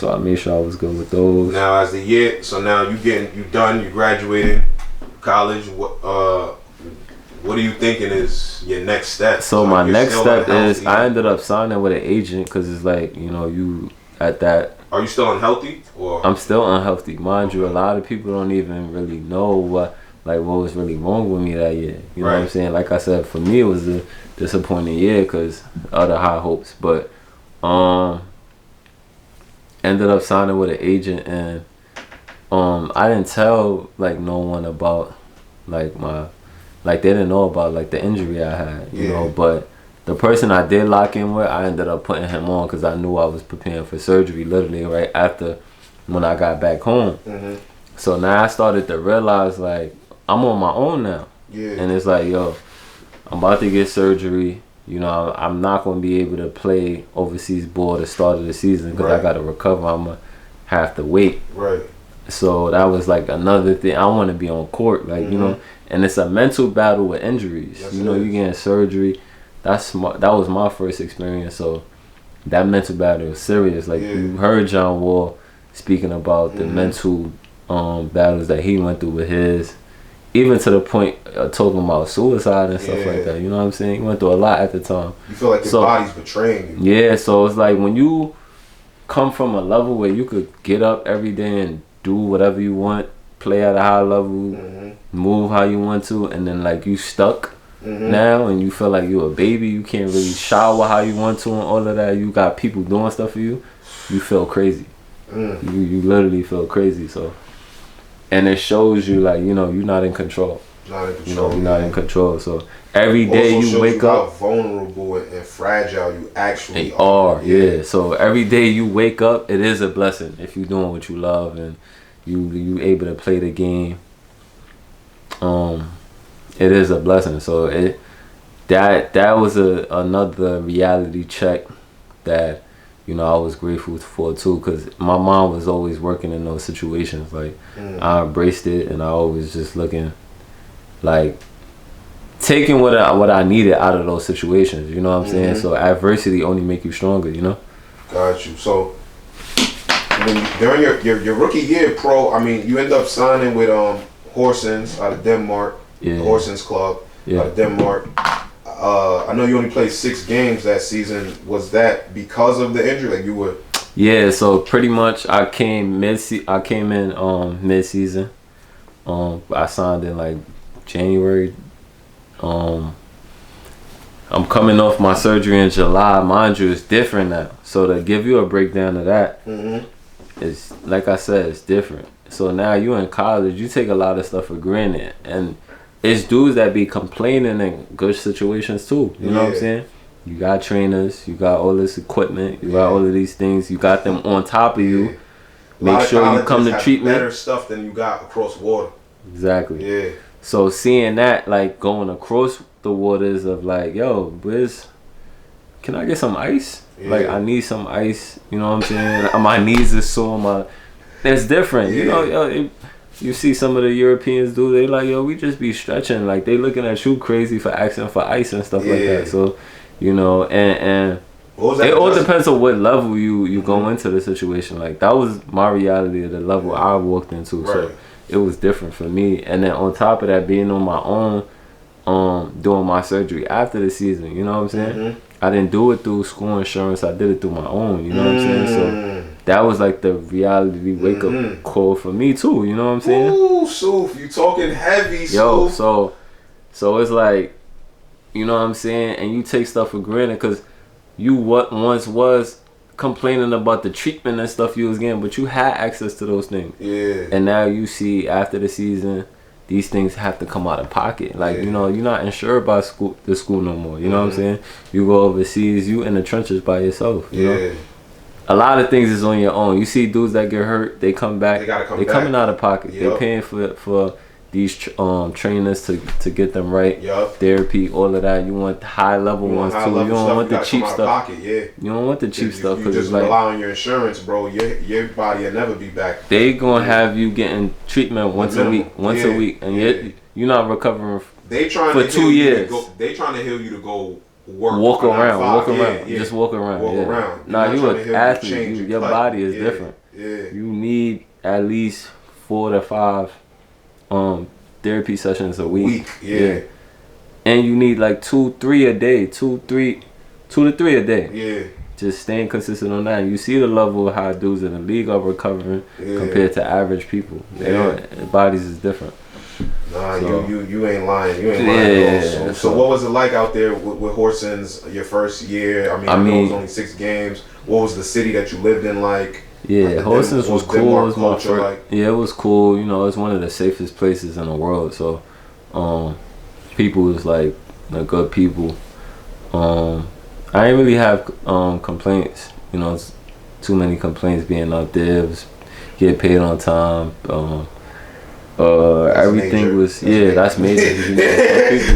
so I made sure I was good with those. Now, as the year, so now you done, you graduated college. What are you thinking is your next step? So my next step is I ended up signing with an agent because it's like, you know, you at that. Are you still unhealthy? Or I'm still unhealthy, mind you. A lot of people don't even really know what was really wrong with me that year. You know what I'm saying? Like I said, for me it was a disappointing year because of the high hopes. But ended up signing with an agent, and I didn't tell like no one about like they didn't know about like the injury I had, you know. But the person I did lock in with, I ended up putting him on because I knew I was preparing for surgery literally right after when I got back home. So now I started to realize like I'm on my own now, and it's like, yo, I'm about to get surgery. You know, I'm not going to be able to play overseas ball at the start of the season because I got to recover. I'm going to have to wait. So that was like another thing. I want to be on court, like, you know, and it's a mental battle with injuries. You know, you getting surgery. That was my first experience. So that mental battle was serious. Like you heard John Wall speaking about the mental battles that he went through with his. Even to the point of talking about suicide and stuff like that. You know what I'm saying? He went through a lot at the time. You feel like your body's betraying you. Yeah, so it's like when you come from a level where you could get up every day and do whatever you want, play at a high level, move how you want to, and then like you stuck now and you feel like you're a baby, you can't really shower how you want to and all of that. You got people doing stuff for you, you feel crazy. You literally feel crazy. So. And it shows you, like, you know, you're not in control. You know, you're not in control. So every day you wake up, how vulnerable and fragile you actually are. Yeah. So every day you wake up, it is a blessing if you're doing what you love and you able to play the game. It is a blessing. So that was another reality check that, you know, I was grateful for too, because my mom was always working in those situations. Like I embraced it, and I always just looking, like, taking what I needed out of those situations. You know what I'm saying? So adversity only make you stronger. You know. Got you. So during your rookie year, pro, I mean, you end up signing with Horsens out of Denmark, the Horsens Club out of Denmark. I know you only played 6 games that season. Was that because of the injury? Like you were? Yeah. So pretty much, I came in mid-season. I signed in like January. I'm coming off my surgery in July. Mind you, it's different now. So to give you a breakdown of that, it's like I said, it's different. So now you in college, you take a lot of stuff for granted, and it's dudes that be complaining in good situations too. You know what I'm saying? You got trainers, you got all this equipment, you got all of these things, you got them on top of you. Make sure you come to treatment. Better stuff than you got across water. Exactly. Yeah. So seeing that, like going across the waters of like, yo, can I get some ice? Like I need some ice. You know what I'm saying? My knees is sore. It's different. You know, yo. You see some of the Europeans do, they like, yo, we just be stretching. Like, they looking at you crazy for asking for ice and stuff like that. So, you know, and it all depends on what level you go into the situation. Like, that was my reality of the level I walked into. So, it was different for me. And then on top of that, being on my own, doing my surgery after the season, you know what I'm saying? I didn't do it through school insurance. I did it through my own, you know what I'm saying? So, that was like the reality wake up call for me too. You know what I'm saying? Ooh, Souf, you talking heavy, Souf. Yo, so it's like, you know what I'm saying? And you take stuff for granted because you once was complaining about the treatment and stuff you was getting, but you had access to those things. Yeah. And now you see after the season, these things have to come out of pocket. Like, you know, you're not insured by the school no more. You know what I'm saying? You go overseas, you in the trenches by yourself. You know? A lot of things is on your own. You see dudes that get hurt, they come back. They gotta come back. Coming out of pocket. They're paying for these trainers to get them right. Therapy, all of that. You want high level ones too. You don't want the cheap stuff. You don't want the cheap stuff because it's like, rely on your insurance, bro. Your body will never be back. They gonna have you getting treatment once a week, and you're not recovering. They trying for to 2 years. They trying to heal you to go walk around, just walk around. Walk around. Nah, you an athlete. Your body is different. Yeah. You need at least 4 to 5 therapy sessions a week. Yeah. And you need like 2 to 3 a day. 2 to 3 a day. Yeah. Just staying consistent on that. And you see the level of how dudes in the league are recovering compared to average people. Their bodies is different. Nah, so, you ain't lying. You ain't lying at all. So what was it like out there with Horsens your first year? I mean, it was only 6 games. What was the city that you lived in like? Yeah, Horsens was cool. It was my first, like? Yeah, it was cool. You know, it's one of the safest places in the world. So, people was like good people. I didn't really have complaints. You know, it's too many complaints being out there. It was get paid on time. Everything major. Was that's major. You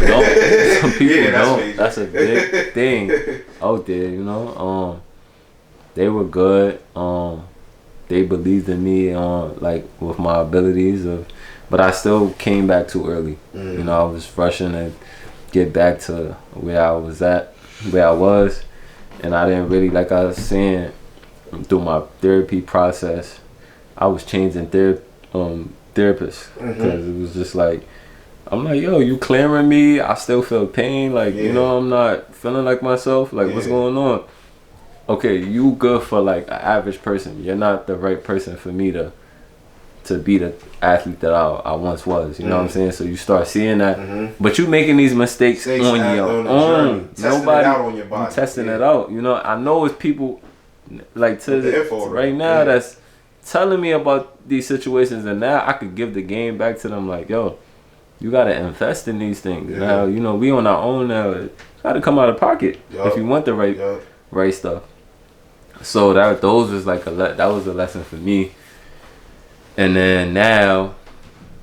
know, some people don't. Major. That's a big thing out there. You know, they were good. They believed in me like with my abilities but I still came back too early. You know, I was rushing to get back to where I was, and I didn't really, like I was saying, through my therapy process, I was changing therapists because it was just like, I'm like, yo, you clearing me? I still feel pain. Like, you know, I'm not feeling like myself. Like, what's going on? Okay, you good for like an average person. You're not the right person for me to be the athlete that I once was. You know what I'm saying? So you start seeing that, but you making these mistakes on your own. Nobody testing it out. You know, I know it's people like right now that's telling me about these situations, and now I could give the game back to them. Like, yo, you gotta invest in these things. Now, you know, we on our own now. You gotta come out of pocket if you want the right stuff. So that was like that was a lesson for me. And then now,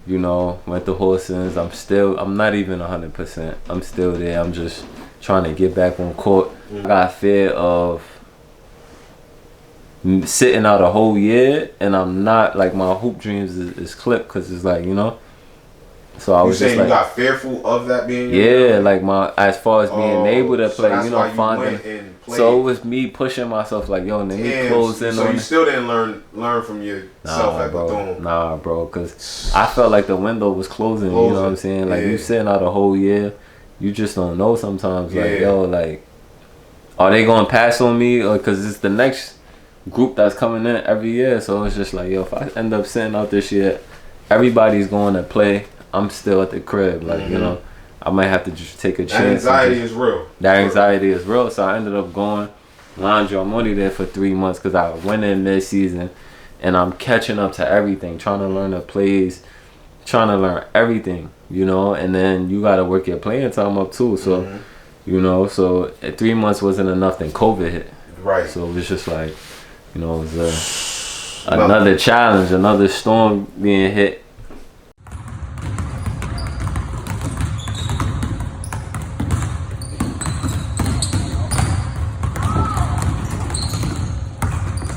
you know, went to Horsens. I'm not even 100%. I'm still there. I'm just trying to get back on court. I got fear of sitting out a whole year, and I'm not, like, my hoop dreams is clipped because it's like, you know. So I was just like, you got fearful of that being like as far as being able to play, so you know, finding. So it was me pushing myself like, yo, and then me close in. So you still didn't learn from yourself at Bethune? Nah, bro, because I felt like the window was closing. You know what I'm saying? Like you sitting out a whole year, you just don't know sometimes. Like, yo, like, are they gonna pass on me? Or because it's the next group that's coming in every year. So it's just like, yo, if I end up sitting out this year, everybody's going to play. I'm still at the crib, like, you know, I might have to just take a chance. That anxiety is real. That anxiety is real. So I ended up going. I'm only there for 3 months because I went in mid-season, and I'm catching up to everything, trying to learn the plays, trying to learn everything, you know, and then you got to work your playing time up too. So, you know, so 3 months wasn't enough, then COVID hit. Right. So it was just like, you know, it was another challenge, another storm being hit.